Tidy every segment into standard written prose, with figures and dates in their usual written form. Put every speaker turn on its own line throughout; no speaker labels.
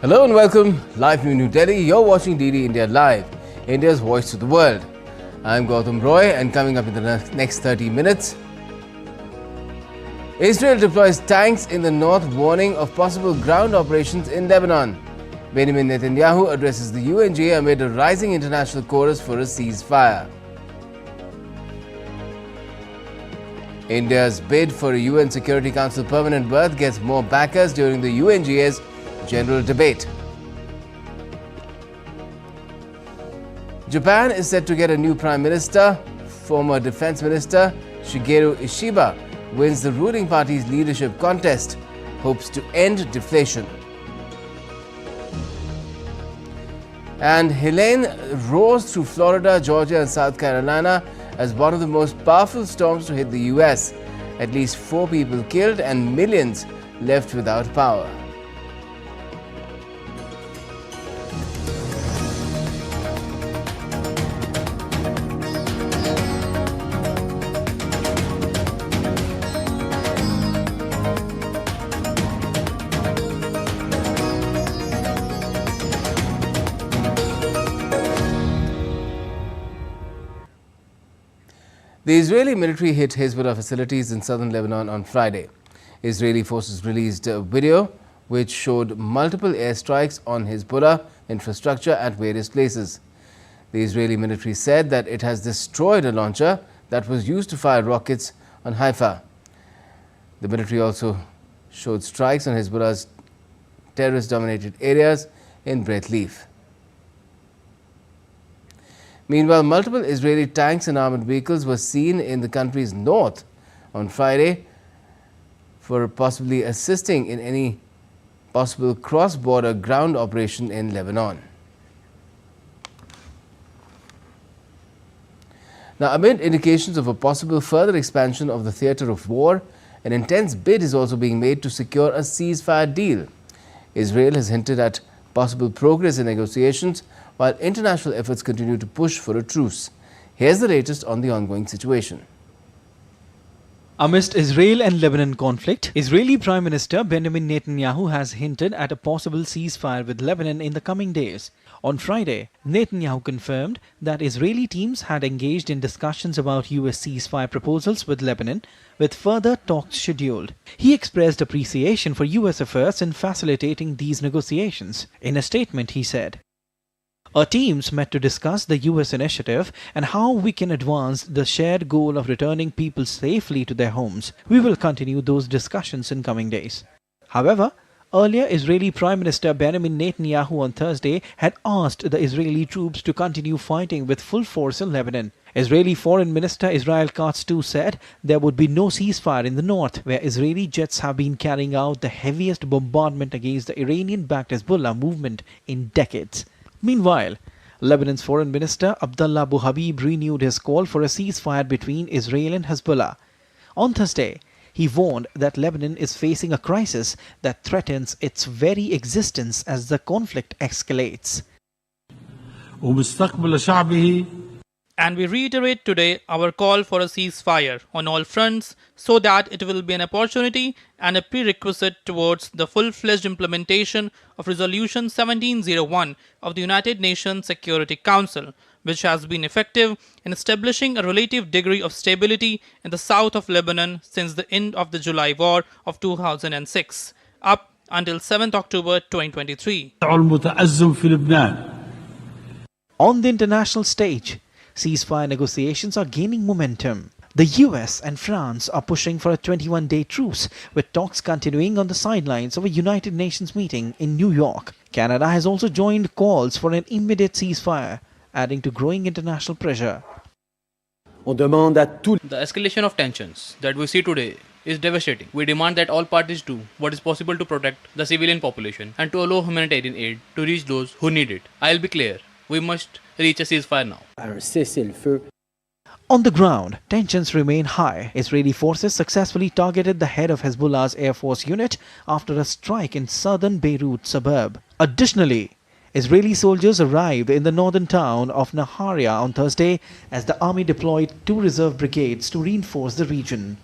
Hello and welcome. Live from New Delhi, you're watching DD India Live, India's voice to the world. I'm Gautam Roy, and coming up in the next 30 minutes, Israel deploys tanks in the north, warning of possible ground operations in Lebanon. Benjamin Netanyahu addresses the UNGA amid a rising international chorus for a ceasefire. India's bid for a UN Security Council permanent berth gets more backers during the UNGA's general debate. Japan is set to get a new Prime Minister. Former Defense Minister Shigeru Ishiba wins the ruling party's leadership contest, hopes to end deflation. And Helene roars through Florida, Georgia and South Carolina as one of the most powerful storms to hit the US. At least 4 people killed and millions left without power. The Israeli military hit Hezbollah facilities in southern Lebanon on Friday. Israeli forces released a video which showed multiple airstrikes on Hezbollah infrastructure at various places. The Israeli military said that it has destroyed a launcher that was used to fire rockets on Haifa. The military also showed strikes on Hezbollah's terrorist-dominated areas in Beit Leaf. Meanwhile, multiple Israeli tanks and armored vehicles were seen in the country's north on Friday for possibly assisting in any possible cross-border ground operation in Lebanon. Now, amid indications of a possible further expansion of the theatre of war, an intense bid is also being made to secure a ceasefire deal. Israel has hinted at possible progress in negotiations, while international efforts continue to push for a truce. Here's the latest on the ongoing situation.
Amidst Israel and Lebanon conflict, Israeli Prime Minister Benjamin Netanyahu has hinted at a possible ceasefire with Lebanon in the coming days. On Friday, Netanyahu confirmed that Israeli teams had engaged in discussions about US ceasefire proposals with Lebanon, with further talks scheduled. He expressed appreciation for US efforts in facilitating these negotiations. In a statement, he said, "Our teams met to discuss the US initiative and how we can advance the shared goal of returning people safely to their homes. We will continue those discussions in coming days." However, earlier Israeli Prime Minister Benjamin Netanyahu on Thursday had asked the Israeli troops to continue fighting with full force in Lebanon. Israeli Foreign Minister Israel Katz too said there would be no ceasefire in the north, where Israeli jets have been carrying out the heaviest bombardment against the Iranian-backed Hezbollah movement in decades. Meanwhile, Lebanon's Foreign Minister Abdullah Abu Habib renewed his call for a ceasefire between Israel and Hezbollah. On Thursday, he warned that Lebanon is facing a crisis that threatens its very existence as the conflict escalates.
And we reiterate today our call for a ceasefire on all fronts so that it will be an opportunity and a prerequisite towards the full-fledged implementation of Resolution 1701 of the United Nations Security Council, which has been effective in establishing a relative degree of stability in the south of Lebanon since the end of the July War of 2006, up until 7th October 2023.
On the international stage, ceasefire negotiations are gaining momentum. The US and France are pushing for a 21-day truce, with talks continuing on the sidelines of a United Nations meeting in New York. Canada has also joined calls for an immediate ceasefire, adding to growing international pressure.
The escalation of tensions that we see today is devastating. We demand that all parties do what is possible to protect the civilian population and to allow humanitarian aid to reach those who need it. I'll be clear, we must reach a ceasefire now.
On the ground, tensions remain high. Israeli forces successfully targeted the head of Hezbollah's Air Force unit after a strike in southern Beirut suburb. Additionally, Israeli soldiers arrived in the northern town of Naharia on Thursday as the army deployed 2 reserve brigades to reinforce the region.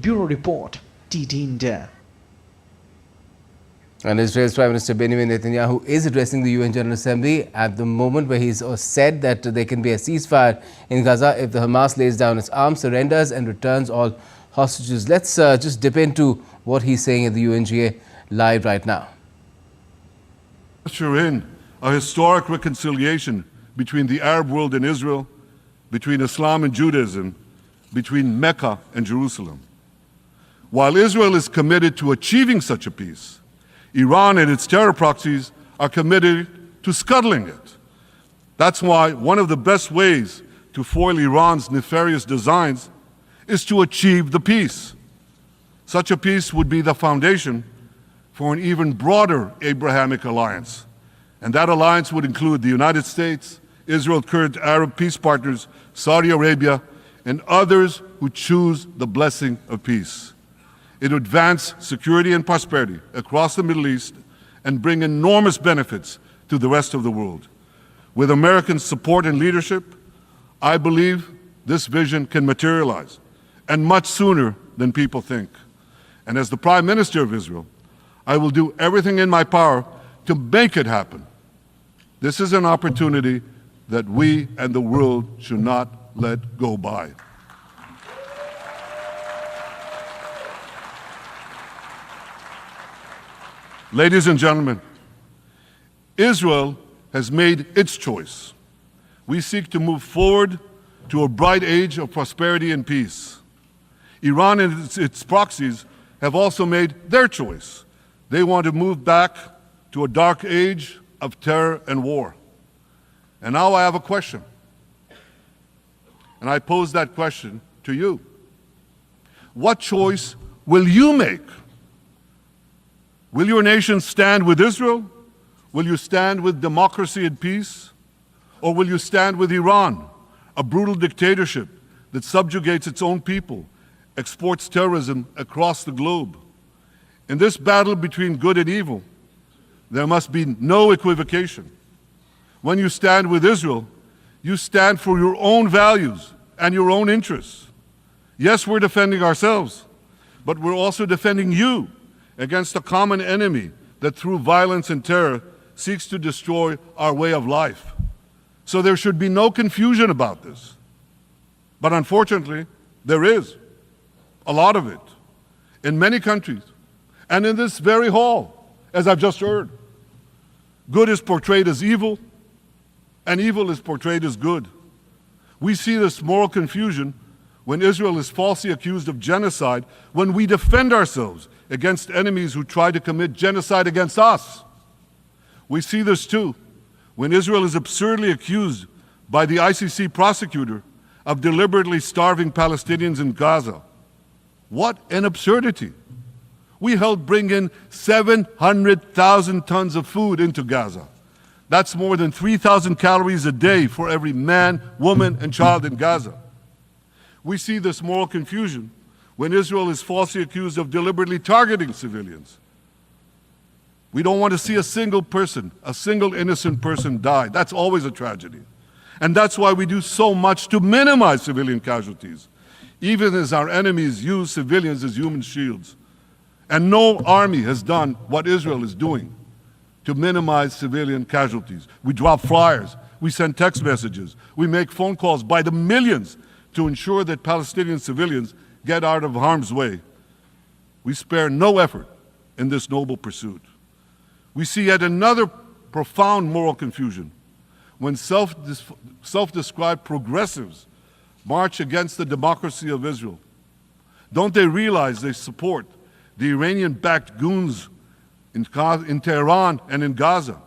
Bureau Report, DD India.
And Israel's Prime Minister Benjamin Netanyahu is addressing the UN General Assembly at the moment, where he's said that there can be a ceasefire in Gaza if the Hamas lays down its arms, surrenders and returns all hostages. Let's just dip into what he's saying at the UNGA live right now.
Usher in a historic reconciliation between the Arab world and Israel, between Islam and Judaism, between Mecca and Jerusalem. While Israel is committed to achieving such a peace, Iran and its terror proxies are committed to scuttling it. That's why one of the best ways to foil Iran's nefarious designs is to achieve the peace. Such a peace would be the foundation for an even broader Abrahamic alliance. And that alliance would include the United States, Israel's current Arab peace partners, Saudi Arabia, and others who choose the blessing of peace. It would advance security and prosperity across the Middle East and bring enormous benefits to the rest of the world. With American support and leadership, I believe this vision can materialize, and much sooner than people think. And as the Prime Minister of Israel, I will do everything in my power to make it happen. This is an opportunity that we and the world should not let go by. Ladies and gentlemen, Israel has made its choice. We seek to move forward to a bright age of prosperity and peace. Iran and its proxies have also made their choice. They want to move back to a dark age of terror and war. And now I have a question. And I pose that question to you. What choice will you make? Will your nation stand with Israel? Will you stand with democracy and peace? Or will you stand with Iran, a brutal dictatorship that subjugates its own people, exports terrorism across the globe? In this battle between good and evil, there must be no equivocation. When you stand with Israel, you stand for your own values and your own interests. Yes, we're defending ourselves, but we're also defending you against a common enemy that through violence and terror seeks to destroy our way of life. So there should be no confusion about this. But unfortunately, there is a lot of it in many countries and in this very hall, as I've just heard. Good is portrayed as evil, and evil is portrayed as good. We see this moral confusion when Israel is falsely accused of genocide, when we defend ourselves against enemies who try to commit genocide against us. We see this too when Israel is absurdly accused by the ICC prosecutor of deliberately starving Palestinians in Gaza. What an absurdity! We helped bring in 700,000 tons of food into Gaza. That's more than 3,000 calories a day for every man, woman, and child in Gaza. We see this moral confusion when Israel is falsely accused of deliberately targeting civilians. We don't want to see a single person, a single innocent person die. That's always a tragedy. And that's why we do so much to minimize civilian casualties, even as our enemies use civilians as human shields. And no army has done what Israel is doing to minimize civilian casualties. We drop flyers, we send text messages, we make phone calls by the millions to ensure that Palestinian civilians get out of harm's way. We spare no effort in this noble pursuit. We see yet another profound moral confusion when self-described progressives march against the democracy of Israel. Don't they realize they support the Iranian-backed goons in Tehran and in Gaza?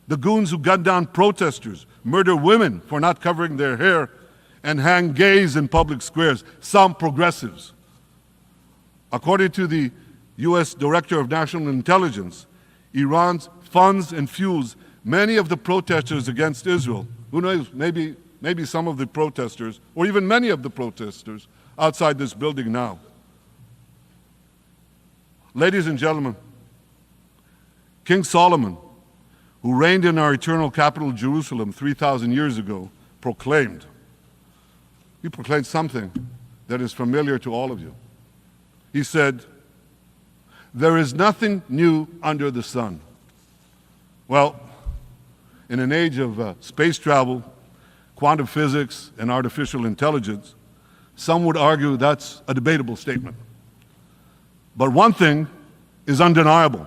The goons who gun down protesters, murder women for not covering their hair, and hang gays in public squares, some progressives. According to the U.S. Director of National Intelligence, Iran funds and fuels many of the protesters against Israel. Who knows, maybe some of the protesters, or even many of the protesters outside this building now. Ladies and gentlemen, King Solomon, who reigned in our eternal capital, Jerusalem, 3,000 years ago, proclaimed something that is familiar to all of you. He said, There is nothing new under the sun. Well, in an age of space travel, quantum physics, and artificial intelligence, some would argue that's a debatable statement. But one thing is undeniable.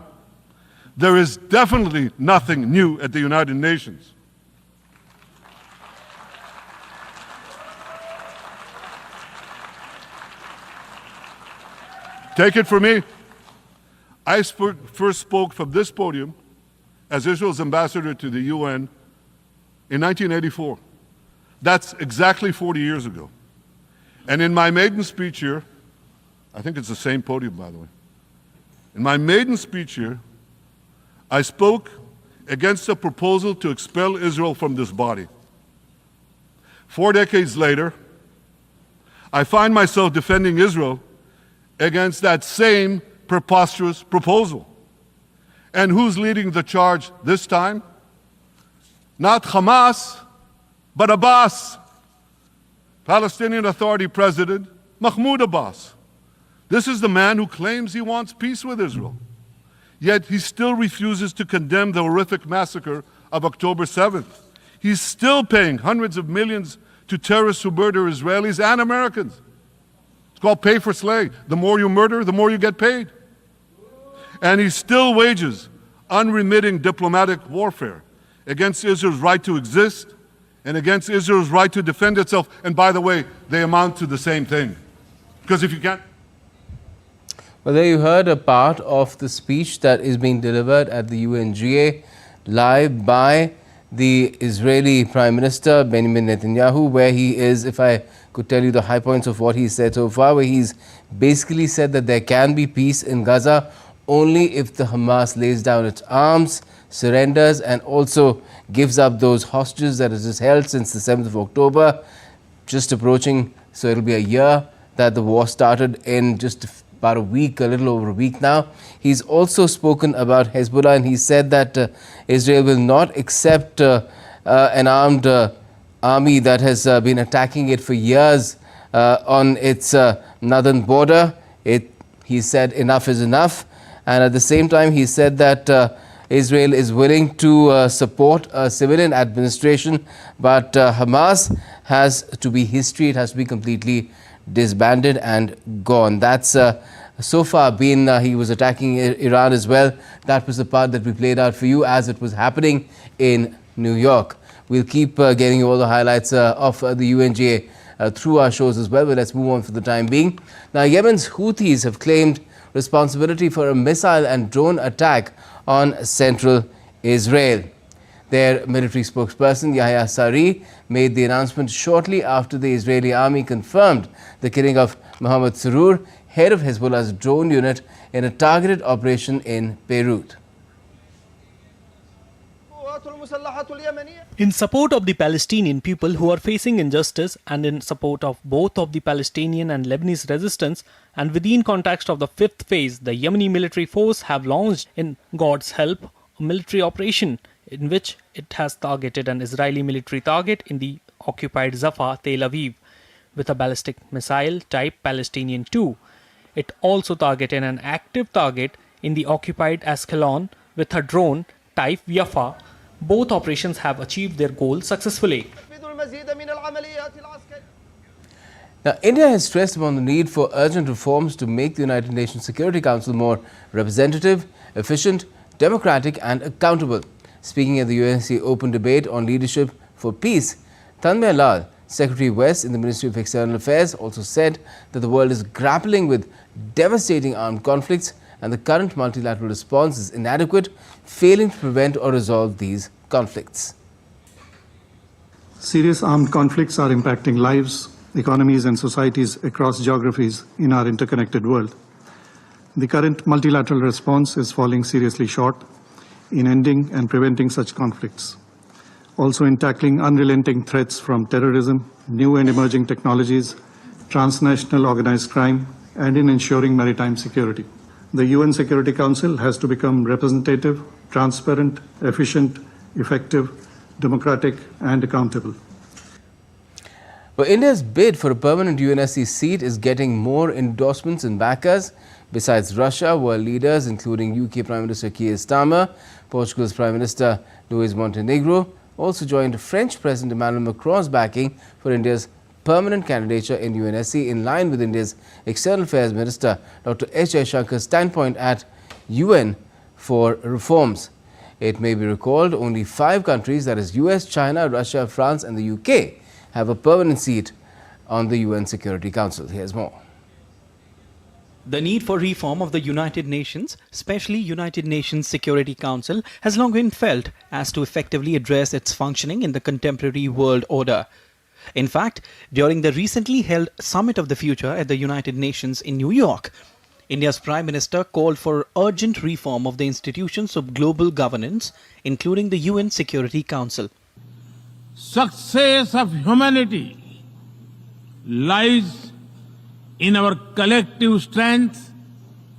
There is definitely nothing new at the United Nations. Take it from me, I first spoke from this podium as Israel's ambassador to the UN in 1984. That's exactly 40 years ago. And in my maiden speech here, I think it's the same podium, by the way. In my maiden speech here, I spoke against a proposal to expel Israel from this body. 4 decades later, I find myself defending Israel against that same preposterous proposal. And who's leading the charge this time? Not Hamas, but Abbas, Palestinian Authority President Mahmoud Abbas. This is the man who claims he wants peace with Israel. Yet he still refuses to condemn the horrific massacre of October 7th. He's still paying hundreds of millions to terrorists who murder Israelis and Americans. It's called pay for slay. The more you murder, the more you get paid. And he still wages unremitting diplomatic warfare against Israel's right to exist and against Israel's right to defend itself. And by the way, they amount to the same thing. Because if you can't...
Well, there you heard a part of the speech that is being delivered at the UNGA live by the Israeli Prime Minister Benjamin Netanyahu, where he is, if I could tell you the high points of what he said so far, where he's basically said that there can be peace in Gaza only if the Hamas lays down its arms, surrenders, and also gives up those hostages that it has held since the 7th of October, just approaching, so it'll be a year that the war started in just about a week, a little over a week now. He's also spoken about Hezbollah, and he said that Israel will not accept an armed army that has been attacking it for years on its northern border. He said enough is enough. And at the same time, he said that Israel is willing to support a civilian administration, but Hamas has to be history. It has to be completely disbanded and gone. That's so far been, he was attacking Iran as well. That was the part that we played out for you as it was happening in New York. We'll keep getting you all the highlights of the UNGA through our shows as well, but let's move on for the time being. Now, Yemen's Houthis have claimed responsibility for a missile and drone attack on central Israel. Their military spokesperson, Yahya Sari, made the announcement shortly after the Israeli army confirmed the killing of Mohammed Surur, head of Hezbollah's drone unit, in a targeted operation in Beirut.
In support of the Palestinian people who are facing injustice, and in support of both of the Palestinian and Lebanese resistance, and within context of the fifth phase, the Yemeni military force have launched, in God's help, a military operation in which it has targeted an Israeli military target in the occupied Zafah, Tel Aviv, with a ballistic missile type Palestinian II. It also targeted an active target in the occupied Escalation with a drone type Yafa. Both operations have achieved their goal successfully.
Now, India has stressed upon the need for urgent reforms to make the United Nations Security Council more representative, efficient, democratic and accountable. Speaking at the UNSC Open Debate on Leadership for Peace, Tanmay Lal, Secretary West in the Ministry of External Affairs, also said that the world is grappling with devastating armed conflicts and the current multilateral response is inadequate, failing to prevent or resolve these conflicts.
Serious armed conflicts are impacting lives, economies and societies across geographies in our interconnected world. The current multilateral response is falling seriously short in ending and preventing such conflicts. Also in tackling unrelenting threats from terrorism, new and emerging technologies, transnational organized crime, and in ensuring maritime security. The UN Security Council has to become representative, transparent, efficient, effective, democratic, and accountable.
Well, Well, India's bid for a permanent UNSC seat is getting more endorsements and backers. Besides Russia, world leaders including UK Prime Minister Keir Starmer, Portugal's Prime Minister Luis Montenegro also joined French President Emmanuel Macron's backing for India's permanent candidature in UNSC, in line with India's External Affairs Minister Dr. S. Jaishankar's standpoint at UN for reforms. It may be recalled only 5 countries, that is US, China, Russia, France and the UK, have a permanent seat on the UN Security Council. Here's more.
The need for reform of the United Nations, especially United Nations Security Council, has long been felt as to effectively address its functioning in the contemporary world order. In fact, during the recently held Summit of the Future at the United Nations in New York, India's Prime Minister called for urgent reform of the institutions of global governance, including the UN Security Council.
Success of humanity lies in our collective strength,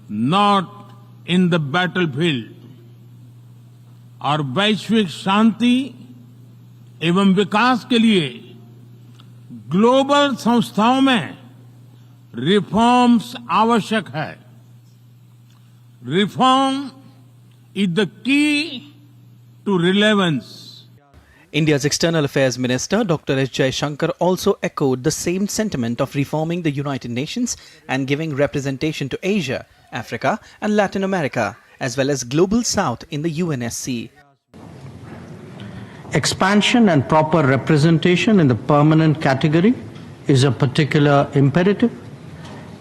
not in the battlefield. और वैश्विक शांति एवं विकास के लिए global संस्थाओं में reforms आवश्यक है. Reform is the key to relevance.
India's External Affairs Minister Dr. S. Jaishankar also echoed the same sentiment of reforming the United Nations and giving representation to Asia, Africa and Latin America, as well as Global South in the UNSC.
Expansion and proper representation in the permanent category is a particular imperative.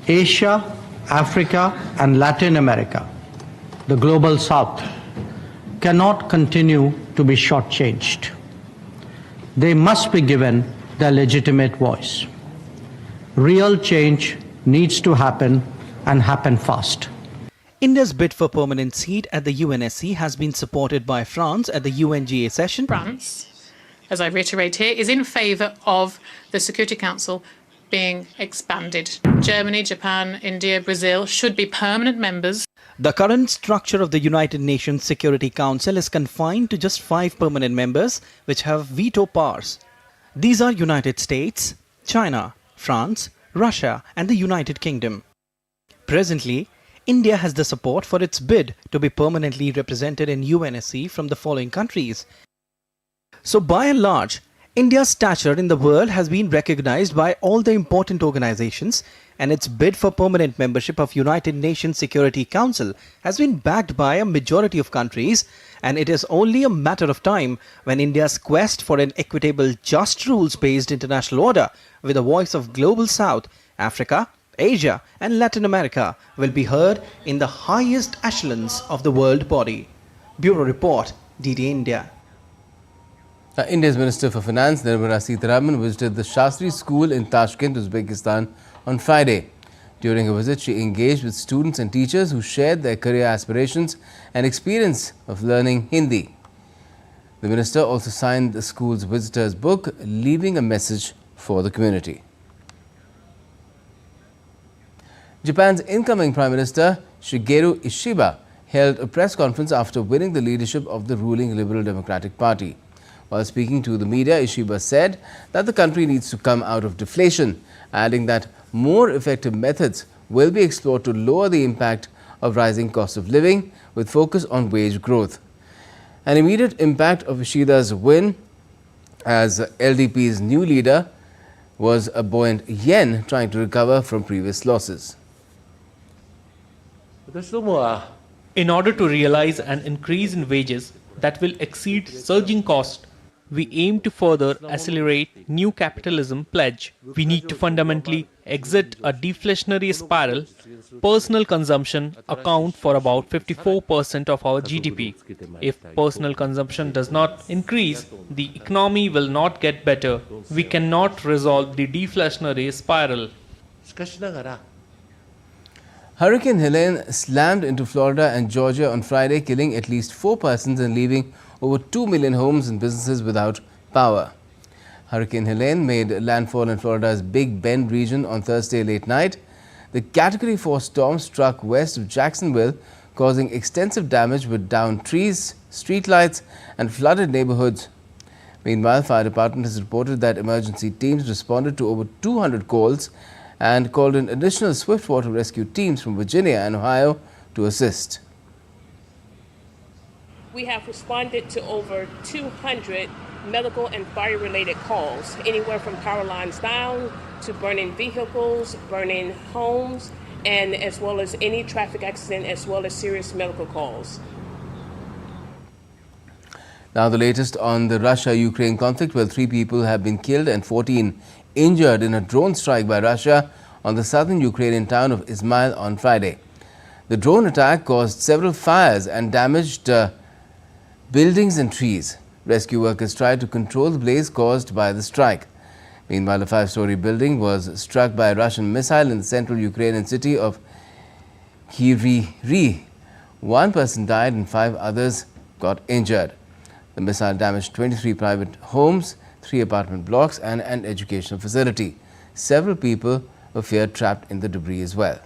Asia, Africa and Latin America, the Global South, cannot continue to be shortchanged. They must be given their legitimate voice. Real change needs to happen and happen fast.
India's bid for permanent seat at the UNSC has been supported by France at the UNGA session.
France, as I reiterate here, is in favour of the Security Council being expanded. Germany, Japan, India, Brazil should be permanent members.
The current structure of the United Nations Security Council is confined to just 5 permanent members which have veto powers. These are United States, China, France, Russia and the United Kingdom. Presently, India has the support for its bid to be permanently represented in UNSC from the following countries. So by and large, India's stature in the world has been recognized by all the important organizations, and its bid for permanent membership of United Nations Security Council has been backed by a majority of countries, and it is only a matter of time when India's quest for an equitable, just rules-based international order with a voice of Global South, Africa, Asia and Latin America will be heard in the highest echelons of the world body. Bureau Report, DDI India.
India's Minister for Finance, Nirmala Sitharaman, visited the Shastri School in Tashkent, Uzbekistan on Friday. During a visit, she engaged with students and teachers who shared their career aspirations and experience of learning Hindi. The minister also signed the school's visitors' book, leaving a message for the community. Japan's incoming Prime Minister, Shigeru Ishiba, held a press conference after winning the leadership of the ruling Liberal Democratic Party. While speaking to the media, Ishiba said that the country needs to come out of deflation, adding that more effective methods will be explored to lower the impact of rising cost of living with focus on wage growth. An immediate impact of Ishida's win as LDP's new leader was a buoyant yen trying to recover from previous losses.
In order to realize an increase in wages that will exceed surging costs, we aim to further accelerate new capitalism pledge. We need to fundamentally exit a deflationary spiral. Personal consumption accounts for about 54% of our GDP. If personal consumption does not increase, the economy will not get better. We cannot resolve the deflationary spiral.
Hurricane Helene slammed into Florida and Georgia on Friday, killing at least 4 persons and leaving over 2 million homes and businesses without power. Hurricane Helene made landfall in Florida's Big Bend region on Thursday late night. The Category 4 storm struck west of Jacksonville, causing extensive damage with downed trees, streetlights and flooded neighborhoods. Meanwhile, fire department has reported that emergency teams responded to over 200 calls and called in additional swiftwater rescue teams from Virginia and Ohio to assist.
We have responded to over 200 medical and fire-related calls, anywhere from power lines down to burning vehicles, burning homes, and as well as any traffic accident, as well as serious medical calls.
Now the latest on the Russia-Ukraine conflict, where 3 people have been killed and 14 injured in a drone strike by Russia on the southern Ukrainian town of Izmail on Friday. The drone attack caused several fires and damaged buildings and trees. Rescue workers tried to control the blaze caused by the strike. Meanwhile, a 5-story building was struck by a Russian missile in the central Ukrainian city of Kryvyi. 1 person died and 5 others got injured. The missile damaged 23 private homes, 3 apartment blocks and an educational facility. Several people were feared trapped in the debris as well.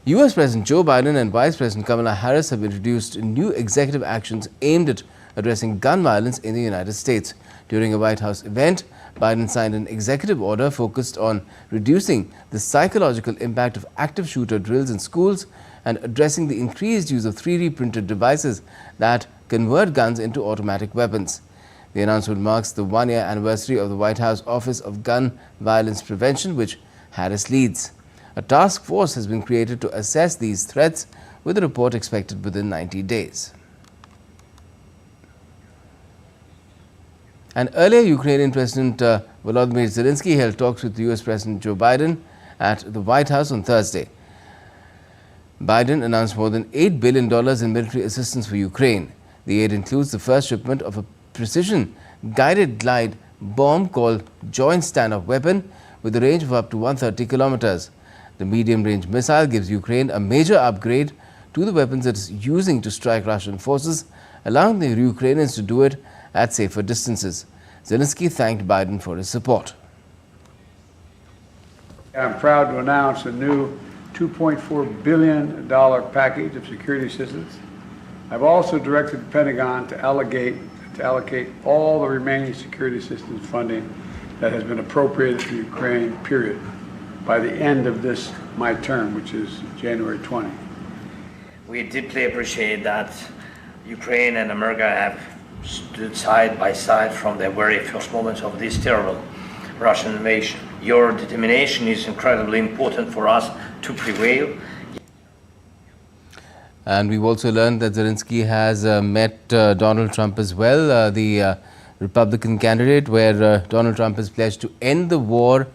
U.S. President Joe Biden and Vice President Kamala Harris have introduced new executive actions aimed at addressing gun violence in the United States. During a White House event, Biden signed an executive order focused on reducing the psychological impact of active shooter drills in schools and addressing the increased use of 3D printed devices that convert guns into automatic weapons. The announcement marks the 1-year anniversary of the White House Office of Gun Violence Prevention, which Harris leads. A task force has been created to assess these threats, with a report expected within 90 days. And earlier, Ukrainian President Volodymyr Zelensky held talks with U.S. President Joe Biden at the White House on Thursday. Biden announced more than $8 billion in military assistance for Ukraine. The aid includes the first shipment of a precision-guided glide bomb called Joint Standoff Weapon with a range of up to 130 kilometers. The medium-range missile gives Ukraine a major upgrade to the weapons it is using to strike Russian forces, allowing the Ukrainians to do it at safer distances. Zelensky thanked Biden for his support.
I'm proud to announce a new $2.4 billion package of security assistance. I've also directed the Pentagon to allocate all the remaining security assistance funding that has been appropriated for Ukraine, period, by the end of my term, which is January 20.
We deeply appreciate that Ukraine and America have stood side by side from the very first moments of this terrible Russian invasion. Your determination is incredibly important for us to prevail.
And we've also learned that Zelensky has met Donald Trump as well, the Republican candidate, where Donald Trump has pledged to end the war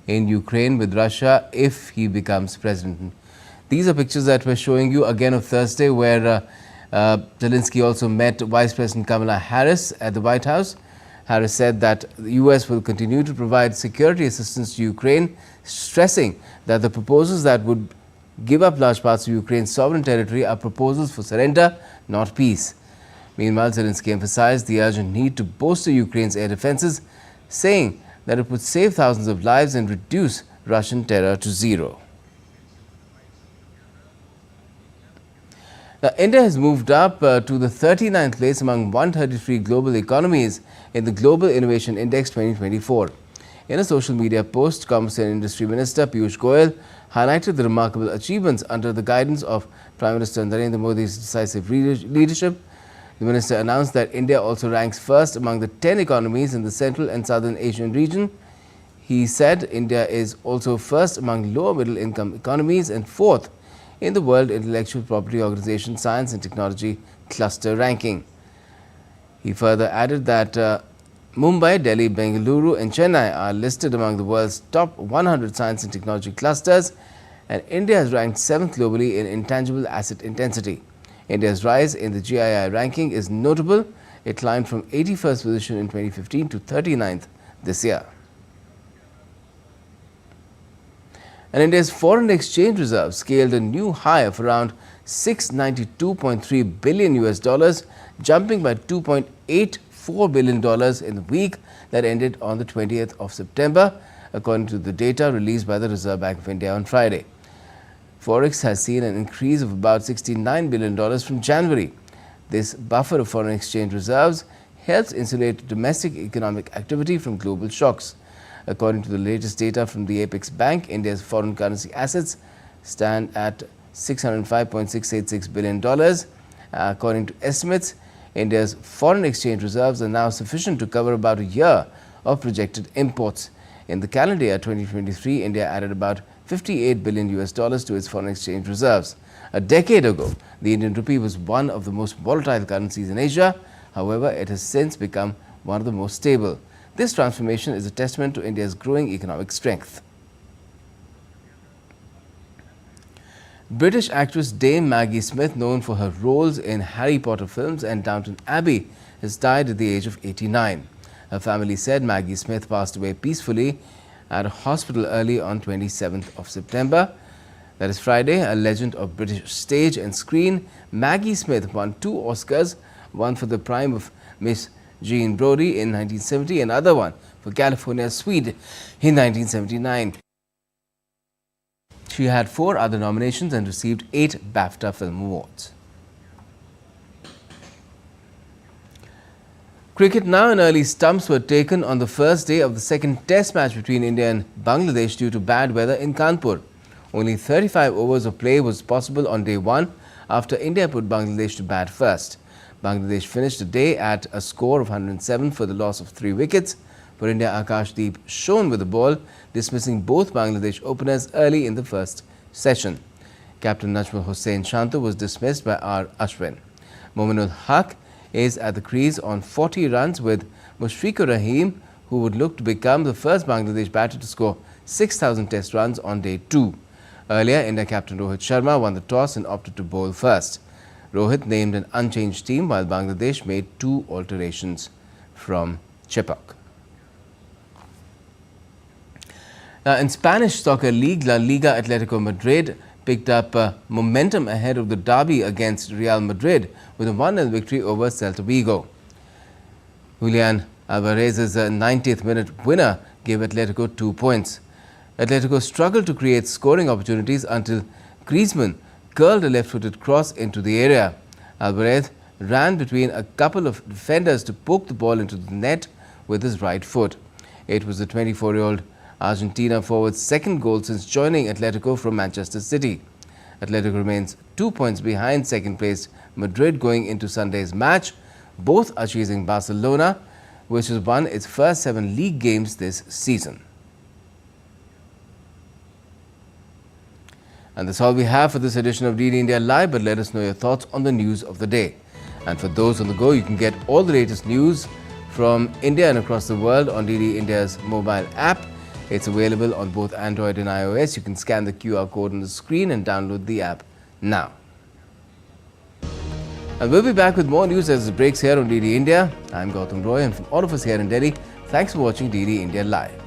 in Ukraine with Russia if he becomes president. These are pictures that we're showing you again of Thursday, where Zelensky also met Vice President Kamala Harris at the White House. Harris said that the U.S. will continue to provide security assistance to Ukraine, stressing that the proposals that would give up large parts of Ukraine's sovereign territory are proposals for surrender, not peace. Meanwhile, Zelensky emphasized the urgent need to bolster Ukraine's air defenses, saying that it would save thousands of lives and reduce Russian terror to zero. Now, India has moved up to the 39th place among 133 global economies in the Global Innovation Index 2024. In a social media post, Commerce and Industry Minister Piyush Goyal highlighted the remarkable achievements under the guidance of Prime Minister Narendra Modi's decisive leadership. The minister announced that India also ranks first among the 10 economies in the Central and Southern Asian region. He said India is also first among lower middle income economies and fourth in the World Intellectual Property Organization Science and Technology Cluster ranking. He further added that Mumbai, Delhi, Bengaluru and Chennai are listed among the world's top 100 science and technology clusters, and India has ranked 7th globally in intangible asset intensity. India's rise in the GII ranking is notable. It climbed from 81st position in 2015 to 39th this year. And India's foreign exchange reserves scaled a new high of around $692.3 billion, jumping by $2.84 billion in the week that ended on the 20th of September, according to the data released by the Reserve Bank of India on Friday. Forex has seen an increase of about $69 billion from January. This buffer of foreign exchange reserves helps insulate domestic economic activity from global shocks. According to the latest data from the Apex Bank, India's foreign currency assets stand at $605.686 billion. According to estimates, India's foreign exchange reserves are now sufficient to cover about a year of projected imports. In the calendar year 2023, India added about $58 billion to its foreign exchange reserves. A decade ago, the Indian rupee was one of the most volatile currencies in Asia. However, it has since become one of the most stable. This transformation is a testament to India's growing economic strength. British actress Dame Maggie Smith, known for her roles in Harry Potter films and Downton Abbey, has died at the age of 89. Her family said Maggie Smith passed away peacefully at a hospital early on 27th of September. That is Friday. A legend of British stage and screen, Maggie Smith won 2 Oscars, one for The Prime of Miss Jean Brodie in 1970, and another one for California Swede in 1979. She had 4 other nominations and received 8 BAFTA Film Awards. Cricket now, and early stumps were taken on the first day of the second test match between India and Bangladesh due to bad weather in Kanpur. Only 35 overs of play was possible on day 1 after India put Bangladesh to bat first. Bangladesh finished the day at a score of 107 for the loss of 3 wickets. For India, Akashdeep shone with the ball, dismissing both Bangladesh openers early in the first session. Captain Najmul Hossain Shantu was dismissed by R. Ashwin. Mominul Haq is at the crease on 40 runs with Mushfiqur Rahim, who would look to become the first Bangladesh batter to score 6,000 test runs on day 2. Earlier, India captain Rohit Sharma won the toss and opted to bowl first. Rohit named an unchanged team while Bangladesh made 2 alterations from Chepauk. Now, in Spanish soccer league, La Liga, Atletico Madrid picked up momentum ahead of the derby against Real Madrid with a 1-0 victory over Celta Vigo. Julian Alvarez's 90th minute winner gave Atletico 2 points. Atletico struggled to create scoring opportunities until Griezmann curled a left-footed cross into the area. Alvarez ran between a couple of defenders to poke the ball into the net with his right foot. It was the 24-year-old Argentina forward's second goal since joining Atletico from Manchester City. Atletico remains 2 points behind second place Madrid going into Sunday's match. Both are chasing Barcelona, which has won its first 7 league games this season. And that's all we have for this edition of DD India Live, but let us know your thoughts on the news of the day. And for those on the go, you can get all the latest news from India and across the world on DD India's mobile app. It's available on both Android and iOS. You can scan the QR code on the screen and download the app now. And we'll be back with more news as it breaks here on DD India. I'm Gautam Roy, and from all of us here in Delhi, thanks for watching DD India Live.